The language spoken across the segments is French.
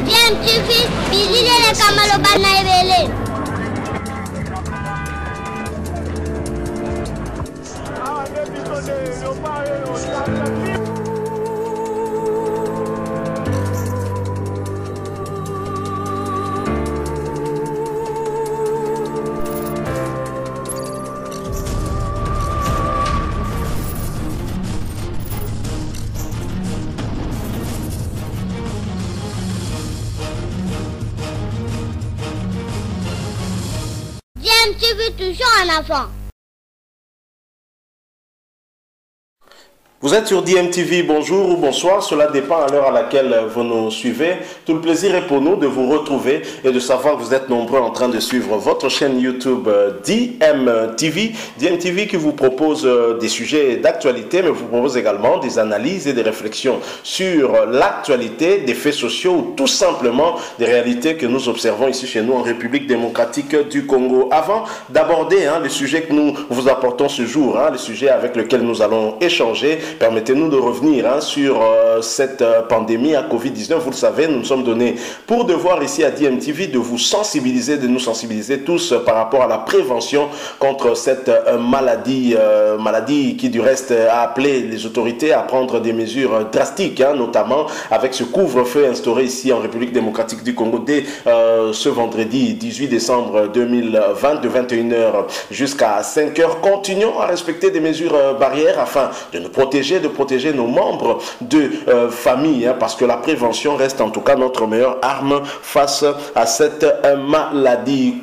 DMTV, bilile kamalo bana ebele. DMTV toujours en avant. Vous êtes sur DMTV, bonjour ou bonsoir, cela dépend à l'heure à laquelle vous nous suivez. Tout le plaisir est pour nous de vous retrouver et de savoir que vous êtes nombreux en train de suivre votre chaîne YouTube DMTV. DMTV qui vous propose des sujets d'actualité, mais vous propose également des analyses et des réflexions sur l'actualité, des faits sociaux ou tout simplement des réalités que nous observons ici chez nous en République démocratique du Congo. Avant d'aborder les sujets que nous vous apportons ce jour, les sujets avec lesquels nous allons échanger, permettez-nous de revenir sur cette pandémie à Covid-19. Vous le savez, nous nous sommes donnés pour devoir ici à DMTV de vous sensibiliser, de nous sensibiliser tous par rapport à la prévention contre cette maladie qui du reste a appelé les autorités à prendre des mesures drastiques, notamment avec ce couvre-feu instauré ici en République démocratique du Congo dès ce vendredi 18 décembre 2020 de 21h jusqu'à 5h. Continuons à respecter des mesures barrières afin de nous protéger, de protéger nos membres de famille, parce que la prévention reste en tout cas notre meilleure arme face à cette maladie.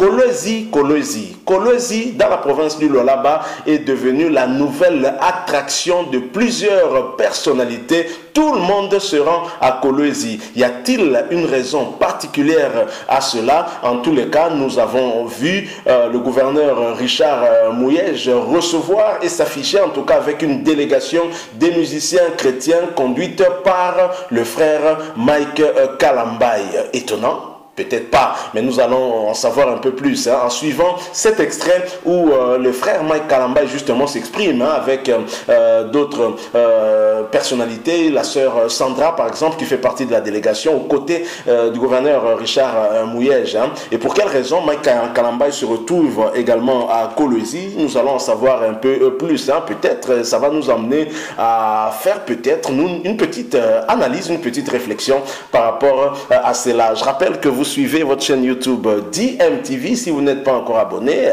Kolwezi, dans la province du Lualaba, est devenue la nouvelle attraction de plusieurs personnalités. Tout le monde se rend à Kolwezi. Y a-t-il une raison particulière à cela? En tous les cas, nous avons vu le gouverneur Richard Mouyej recevoir et s'afficher en tout cas avec une délégation des musiciens chrétiens conduite par le frère Mike Kalambai. Étonnant? Peut-être pas, mais nous allons en savoir un peu plus en suivant cet extrait où le frère Mike Kalambai justement s'exprime avec d'autres personnalités, la sœur Sandra par exemple qui fait partie de la délégation aux côtés du gouverneur Richard Mouyej. Et pour quelle raison Mike Kalambai se retrouve également à Kolwezi? Nous allons en savoir un peu plus. Peut-être ça va nous amener à faire peut-être une petite analyse, une petite réflexion par rapport à cela. Je rappelle que vous suivez votre chaîne YouTube DMTV. Si vous n'êtes pas encore abonné,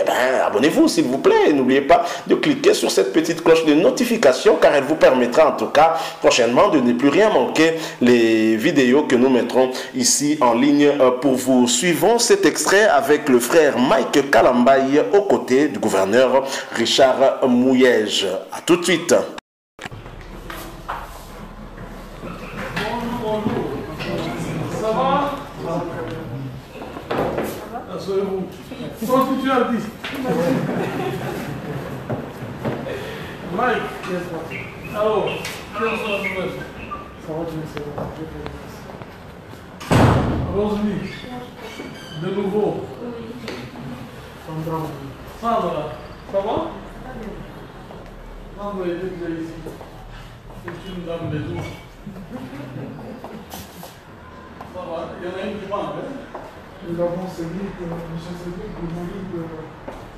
abonnez-vous s'il vous plaît. N'oubliez pas de cliquer sur cette petite cloche de notification car elle vous permettra en tout cas prochainement de ne plus rien manquer les vidéos que nous mettrons ici en ligne pour vous. Suivons cet extrait avec le frère Mike Kalambai aux côtés du gouverneur Richard Mouyej. A tout de suite. Ça va? Asseyez-vous. Sans futur artiste. Mike. Alors, quelles sont les nouvelles? Ça va, Rosely. De nouveau. Sandra. Sandra. Ça va? Sandra est déjà ici. C'est une dame de jour. Ça va? Il y en a une qui manque, Nous avons Cédric, M. Cédric, le mari de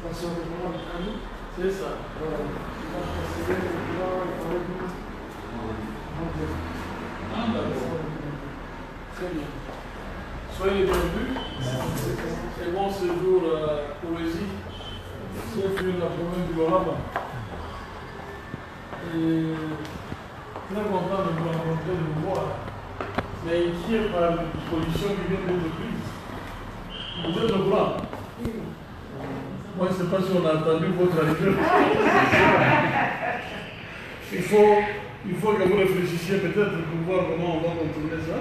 la sœur de Camille. C'est ça. Très bien. Soyez bienvenus. Et bon séjour à Kolwezi, sauf la province du Lualaba. Et très content de vous rencontrer, de vous voir. Mais inquiet par les dispositions qui viennent de l'église. Vous êtes au courant? Moi, je ne sais pas si on a entendu votre religion. Il faut que vous réfléchissiez peut-être pour voir comment on va contourner ça.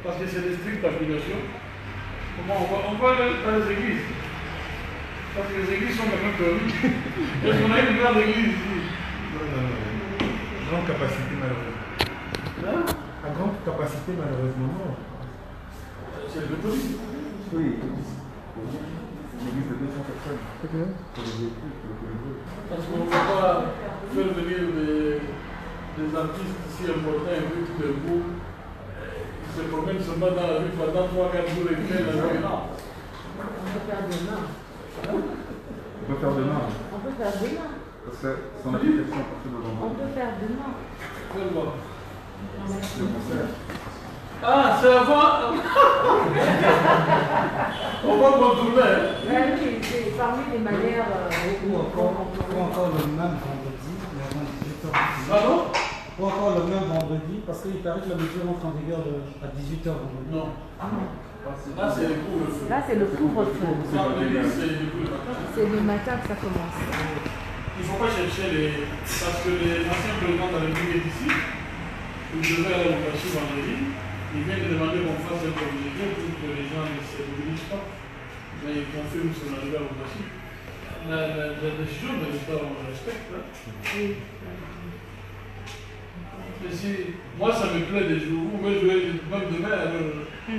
Parce que c'est des strictes applications. Comment on va aller dans les églises? Parce que les églises sont quand même perdues. Est-ce qu'on a une grande église ici? Non. Grande capacité malheureusement. À grande capacité malheureusement, non. C'est le tourisme. Oui. L'église de 200 personnes. Pour les véhicules, Parce qu'on ne peut pas faire venir des artistes si importants et puis tout d'un coup, seulement dans la vie pendant 3-4 jours et puis dans le Vietnam. On peut faire demain. On peut faire demain. On peut faire demain. Parce que son application à partir de On vendredi. peut faire demain. Quel mois? Ah, c'est avant. On va contourner. Oui, c'est parmi les manières. Ou encore le même vendredi, mais avant 18h. Pardon? Ou encore le même vendredi, parce qu'il paraît que la mesure entre en vigueur à 18h vendredi. Non. Là, c'est le couvre-feu. Là, c'est le couvre-feu. Vendredi, c'est le couvre-feu. C'est le matin que ça commence. Il ne faut pas chercher les. Parce que les anciens présidents de la République ici, ils devaient aller au Kachi vendredi. Ils viennent de demander qu'on fasse un communiqué pour que les gens ne se mobilisent pas. Mais ils confirment son arrivée au Kachi. La décision de l'État, on la respecte. Hein. Oui. Et si, moi, ça me plaît des jours. Vous me jouez même demain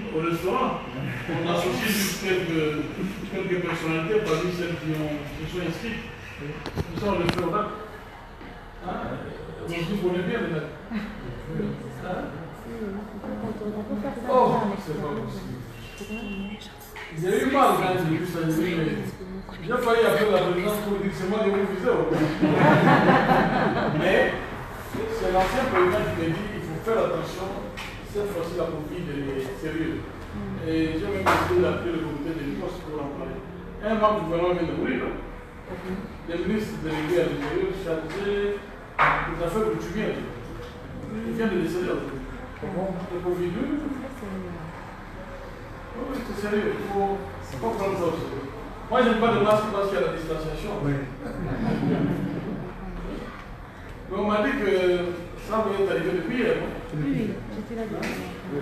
au restaurant. On associe juste quelques personnalités parmi celles qui se sont inscrites. Tout ça, on le fait au lac. Hein? On vous connaît bien le lac. Hein? On peut faire ça. Oh, c'est pas possible. Il y a eu mal quand j'ai vu ça. J'ai failli appeler la présidence pour dire que c'est moi qui vous visais. Mais c'est l'ancien président qui m'a dit qu'il faut faire attention. Cette fois-ci, la Covid est sérieuse. Et j'ai même décidé d'appeler le comité de l'ICOS pour en parler. Un membre du gouvernement vient de mourir. Le ministre délégué à l'intérieur chargé des affaires coutumières. Il vient de décéder aujourd'hui. Le Covid, oui, c'est sérieux. Il faut pas prendre ça au sérieux. Moi, je n'aime pas de masque parce qu'il y a la distanciation. Oui. Mais on m'a dit que ça vous est arrivé depuis hier. Oui, j'étais là dedans.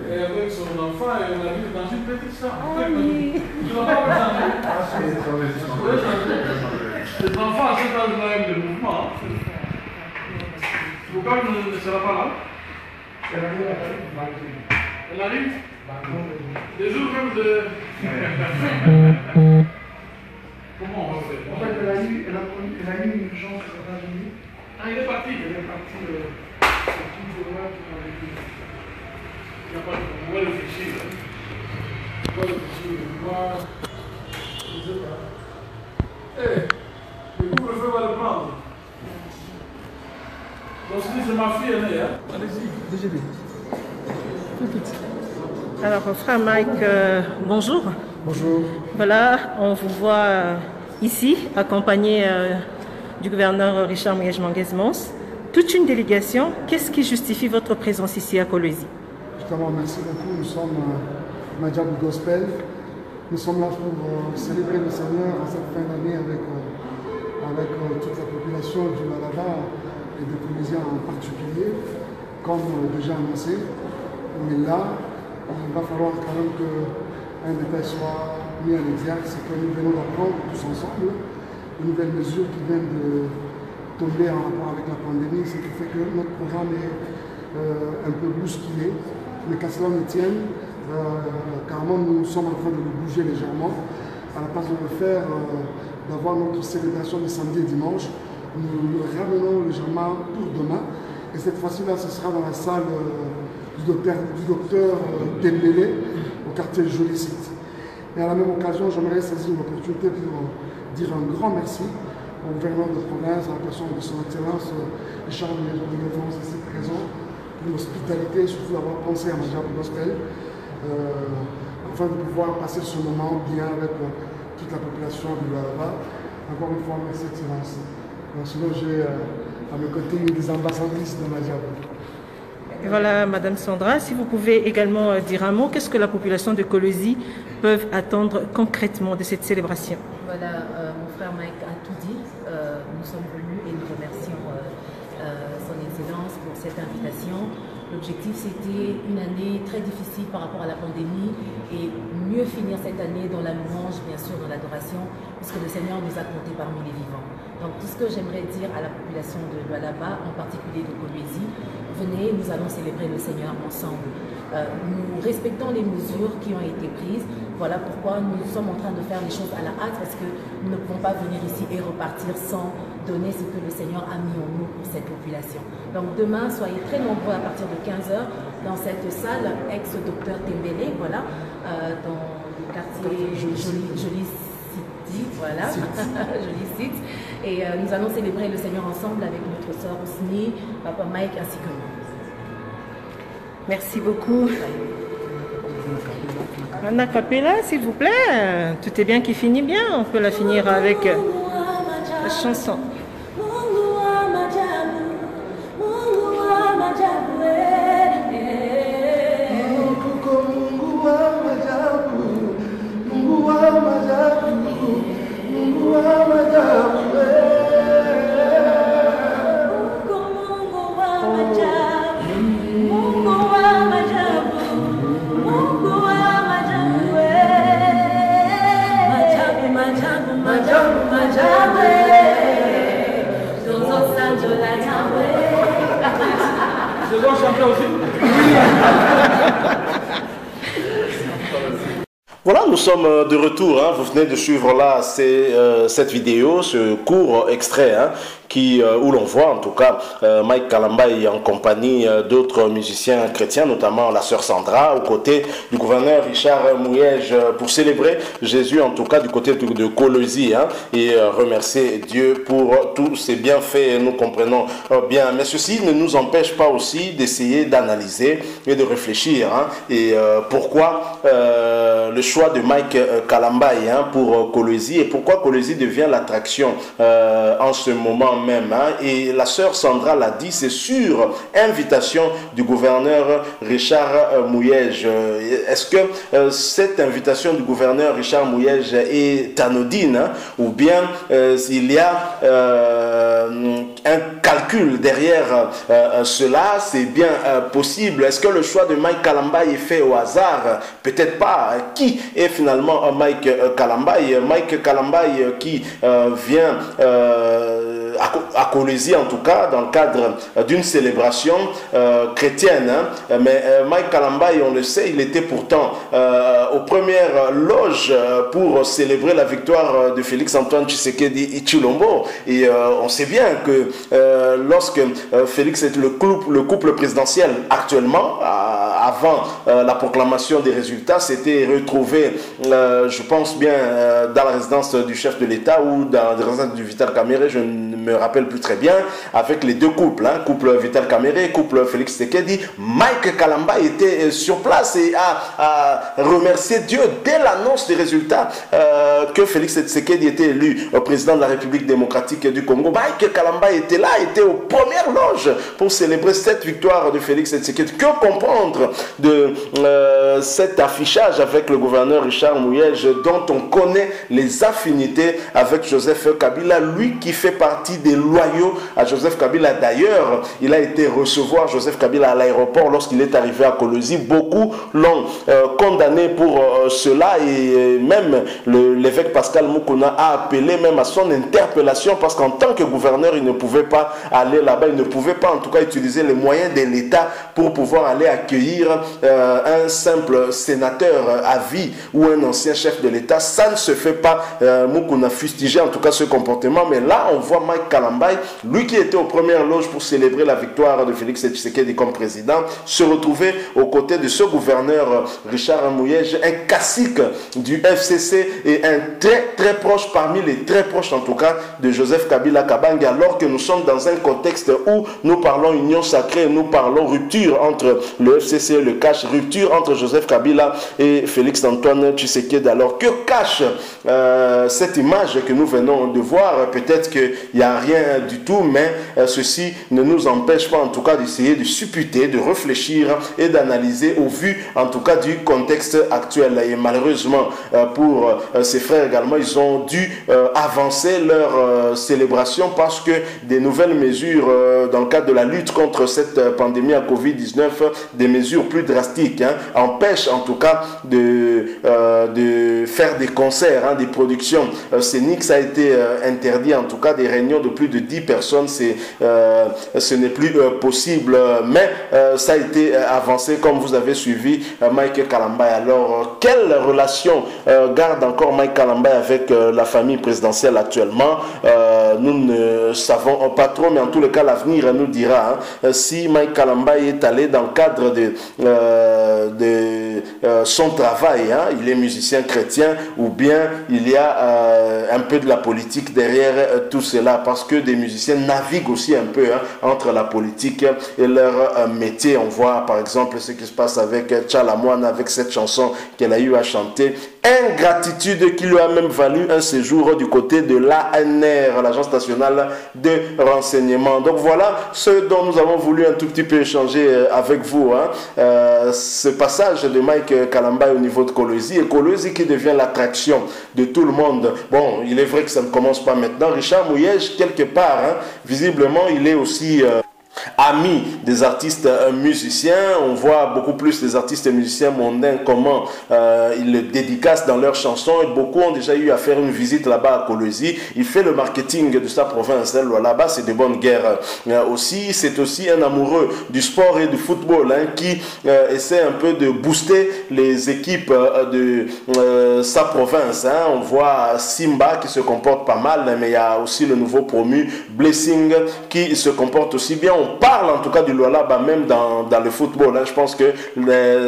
Et avec son enfant, et on l'a mis dans une petite chambre. Ah oui. Tu n'as pas changé. Les enfants à cet âge-là aiment le mouvement. Pourquoi elle ne sera pas là? Elle arrive? Des jours même de. Comment on va faire? En fait, elle a eu une urgence aux États-Unis. Ah, il est parti. Elle est partie c'est tout de loin qui m'avait dit. Il n'y a pas de. On va réfléchir. On va réfléchir. Moi, je ne sais pas. Le couvre-feu va le prendre. Donc, c'est ma fille aînée, hein? Allez-y. DGB. Alors, frère Mike, bonjour. Bonjour. Voilà, on vous voit ici, accompagné du gouverneur Richard Mouyesh-Manguez-Mons. Toute une délégation. Qu'est-ce qui justifie votre présence ici à Kolwezi? Justement, merci beaucoup. Nous sommes Madjab Gospel. Nous sommes là pour célébrer le Seigneur en cette fin d'année avec toute la population du Malaba et des Colombien en particulier, comme déjà annoncé. Mais là, il va falloir quand même qu'un détail soit mis en exergue, c'est que nous venons d'apprendre tous ensemble de nouvelles mesures qui viennent de tomber en rapport avec la pandémie, ce qui fait que notre programme est un peu bousculé. Mais qu'à cela ne tienne, carrément nous sommes en train de le bouger légèrement. À la place de le faire, d'avoir notre célébration de samedi et dimanche, nous le ramenons légèrement pour demain. Et cette fois-ci-là, ce sera dans la salle du docteur Dembélé, au quartier Jolicite. Et à la même occasion, j'aimerais saisir l'opportunité pour dire un grand merci au gouverneur de province, à la personne de son Excellence Richard Mouyesh-Manguez-Mons ici présent, pour l'hospitalité, surtout d'avoir pensé à Madjab Gospel, afin de pouvoir passer ce moment bien avec toute la population du Lualaba. Encore une fois, merci Excellence. Sinon, j'ai à mes côtés une des ambassadrices de Madjab. Et voilà, Madame Sandra, si vous pouvez également dire un mot, qu'est-ce que la population de Kolwezi peut attendre concrètement de cette célébration? Voilà, mon frère Mike a tout dit. Nous sommes venus et nous remercions son Excellence pour cette invitation. L'objectif, c'était une année très difficile par rapport à la pandémie et mieux finir cette année dans la louange, bien sûr, dans l'adoration, puisque le Seigneur nous a comptés parmi les vivants. Donc, tout ce que j'aimerais dire à la population de Lualaba, en particulier de Kolwezi, venez, nous allons célébrer le Seigneur ensemble. Nous respectons les mesures qui ont été prises. Voilà pourquoi nous sommes en train de faire les choses à la hâte, parce que nous ne pouvons pas venir ici et repartir sans donner ce que le Seigneur a mis en nous pour cette population. Donc demain, soyez très nombreux à partir de 15 h dans cette salle, ex-docteur Tembele, voilà, dans le quartier Joli City, voilà, Joli City. Et nous allons célébrer le Seigneur ensemble avec notre sœur Osni, Papa Mike ainsi que moi. Merci beaucoup. Anna Capella, s'il vous plaît. Tout est bien qui finit bien. On peut la finir avec la chanson. Je dois chanter aussi. Voilà, nous sommes de retour. Hein. Vous venez de suivre là cette vidéo, ce court extrait où l'on voit en tout cas Mike Kalambaye en compagnie d'autres musiciens chrétiens, notamment la sœur Sandra, aux côtés du gouverneur Richard Mouyège, pour célébrer Jésus en tout cas du côté de Kolwezi, et remercier Dieu pour tous ses bienfaits. Nous comprenons bien, mais ceci ne nous empêche pas aussi d'essayer d'analyser et de réfléchir. Et pourquoi le choix de Mike Kalambaye pour Kolwezi, et pourquoi Kolwezi devient l'attraction en ce moment même. Et la sœur Sandra l'a dit, c'est sur invitation du gouverneur Richard Mouyège. Est-ce que cette invitation du gouverneur Richard Mouyège est anodine, ou bien il y a un calcul derrière cela? C'est bien possible. Est-ce que le choix de Mike Kalambaye est fait au hasard? Peut-être pas. Qui est finalement Mike Kalambaye? Mike Kalambaye qui vient à Kolwezi en tout cas dans le cadre d'une célébration chrétienne, mais Mike Kalambaye, on le sait, il était pourtant aux premières loges pour célébrer la victoire de Félix Antoine Tshisekedi Tshilombo, et on sait bien que lorsque Félix est le couple présidentiel actuellement, avant la proclamation des résultats, s'était retrouvé, je pense bien, dans la résidence du chef de l'État ou dans la résidence du Vital Kamerhe, je ne me rappelle plus très bien, avec les deux couples, couple Vital Kamerhe, couple Félix Tshisekedi. Mike Kalambaye était sur place et a remercié Dieu dès l'annonce des résultats que Félix Tshisekedi était élu président de la République démocratique du Congo. Mike Kalambaye était là, était aux premières loges pour célébrer cette victoire de Félix Tshisekedi. Que comprendre de cet affichage avec le gouverneur Richard Mouyège, dont on connaît les affinités avec Joseph Kabila, lui qui fait partie des loyaux à Joseph Kabila. D'ailleurs, il a été recevoir Joseph Kabila à l'aéroport lorsqu'il est arrivé à Kolwezi. Beaucoup l'ont condamné pour cela, et même l'évêque Pascal Mukuna a appelé même à son interpellation, parce qu'en tant que gouverneur, il ne pouvait pas aller là-bas, il ne pouvait pas en tout cas utiliser les moyens de l'État pour pouvoir aller accueillir un simple sénateur à vie ou un ancien chef de l'État. Ça ne se fait pas. Mukuna fustigé en tout cas ce comportement, mais là on voit Mike Kalambaye, lui qui était aux premières loges pour célébrer la victoire de Félix Tshisekedi comme président, se retrouver aux côtés de ce gouverneur Richard Mouyège, un cacique du FCC et un très proche, parmi les très proches en tout cas, de Joseph Kabila Kabange, alors que nous sommes dans un contexte où nous parlons union sacrée, nous parlons rupture entre le FCC et le CACH, rupture entre Joseph Kabila et Félix Antoine Tshisekedi. Alors que cache cette image que nous venons de voir? Peut-être qu'il n'y a rien du tout, mais ceci ne nous empêche pas en tout cas d'essayer de supputer, de réfléchir et d'analyser au vu en tout cas du contexte actuel. Et malheureusement pour ces frères également, ils ont dû avancer leur célébration parce que des nouvelles mesures dans le cadre de la lutte contre cette pandémie à Covid-19, des mesures plus drastiques empêchent en tout cas de faire des concerts, des productions scéniques. Ça a été interdit en tout cas, des réunions réunion de plus de 10 personnes, ce n'est plus possible. Mais ça a été avancé comme vous avez suivi Mike Kalambay. Alors, quelle relation garde encore Mike Kalambay avec la famille présidentielle actuellement? Nous ne savons pas trop, mais en tous les cas, l'avenir nous dira si Mike Kalambay est allé dans le cadre de son travail. Il est musicien chrétien ou bien il y a un peu de la politique derrière tout cela, parce que des musiciens naviguent aussi un peu entre la politique et leur métier. On voit par exemple ce qui se passe avec Tchalamoine, avec cette chanson qu'elle a eu à chanter. Ingratitude qui lui a même valu un séjour du côté de l'ANR, l'Agence nationale de renseignement. Donc voilà ce dont nous avons voulu un tout petit peu échanger avec vous. Ce passage de Mike Kalambay au niveau de Kolwezi, et Kolwezi qui devient l'attraction de tout le monde. Bon, il est vrai que ça ne commence pas maintenant. Richard Mouyej, quelque part, visiblement, il est aussi ami des artistes musiciens. On voit beaucoup plus les artistes musiciens mondains comment ils le dédicacent dans leurs chansons, et beaucoup ont déjà eu à faire une visite là-bas à Kolwezi. Il fait le marketing de sa province. Là-bas, c'est de bonnes guerres aussi. C'est aussi un amoureux du sport et du football qui essaie un peu de booster les équipes de sa province. On voit Simba qui se comporte pas mal, mais il y a aussi le nouveau promu Blessing qui se comporte aussi bien. On parle en tout cas du Lualaba même dans le football. Je pense que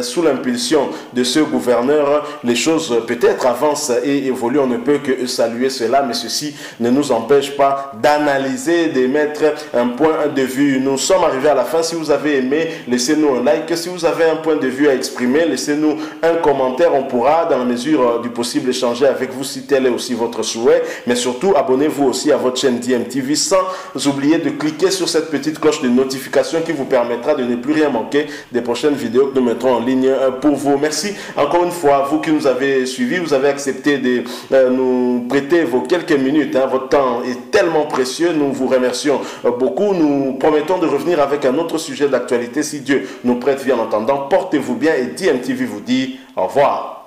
sous l'impulsion de ce gouverneur, les choses peut-être avancent et évoluent. On ne peut que saluer cela, mais ceci ne nous empêche pas d'analyser, d'émettre un point de vue. Nous sommes arrivés à la fin. Si vous avez aimé, laissez-nous un like. Si vous avez un point de vue à exprimer, laissez-nous un commentaire. On pourra, dans la mesure du possible, échanger avec vous si tel est aussi votre souhait. Mais surtout, abonnez-vous aussi à votre chaîne DMTV sans oublier de cliquer sur cette petite cloche de notification qui vous permettra de ne plus rien manquer des prochaines vidéos que nous mettrons en ligne pour vous. Merci encore une fois, vous qui nous avez suivis, vous avez accepté de nous prêter vos quelques minutes. Votre temps est tellement précieux, nous vous remercions beaucoup. Nous promettons de revenir avec un autre sujet d'actualité si Dieu nous prête vie. En attendant, portez-vous bien et DMTV vous dit au revoir.